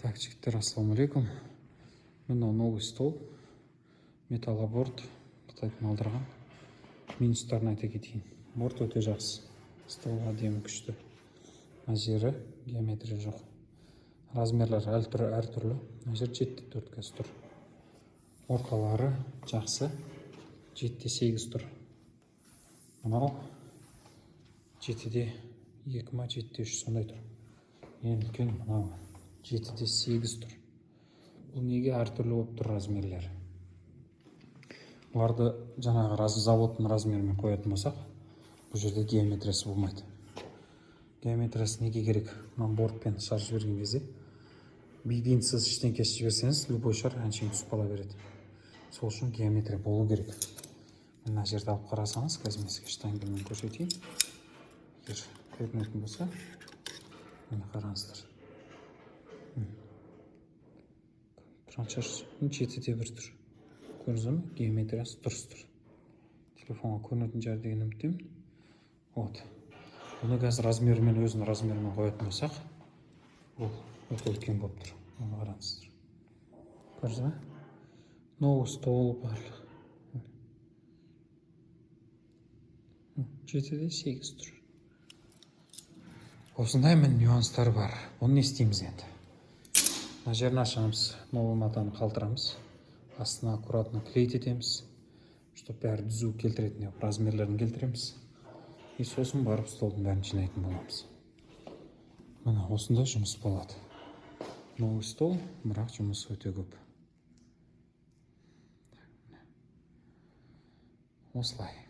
Так, жігіттер, ассалаумалейкум. Мына новый стол, металлоборд, Қытайдан алдырған. Минустарын айта кетейін. Борт өте жақсы. Стол әдемі күшті. Мына жері геометрия жоқ. Размерлер әртүрлі. Мына жер 7-4 кәс тұр. Орқалары жақсы. 7-8 тұр. Мынау 7-2 ма 7-3 сондай тұр. Ең үлкен мынау 7-8 тұр. Бұл неге әртүрлі болып тұр размерлері? Оларды жаңағы заводтың размерімен қоятын болсақ, бұл жерде геометриясы болмайды. Геометриясы неге керек? Мына бортпен шарж берген кезде бигбинсіз ештеңкесі жіберсеңіз, любой шар әншейін түсіп қала береді. Сол үшін геометрия болу керек. Мына жерді алып қарасаңыз, қазір мен сізге штангелмен көрсетейін. Егер көрінетін болса, міне қараңыздар. Траншар 7-1 тұр. Көрдіңіз ме? Геометриясы дұрыс тұр. Телефонға көрінетін жар деген үміттемін. Вот. Бұны қазір размерімен, өзінің размерімен қоятын болсақ, бұл өте үлкен болып тұр. Оны қараңыздар. Көрдіңіз ме? Новый стол бар. 7-8 тұр. Осындай мен нюанстар бар. Оны не істейміз енді? Мына жерін ашамыз, новый матаны қалтырамыз. Астына аккуратно клейт етеміз, чтобы бәрі түзу келтіретіне размерлерін келтіреміз. И сосын барып столдың бәрін жинайтын боламыз. Мына осындай жұмыс болады. Новый стол, бірақ жұмыс өте көп. Осылай.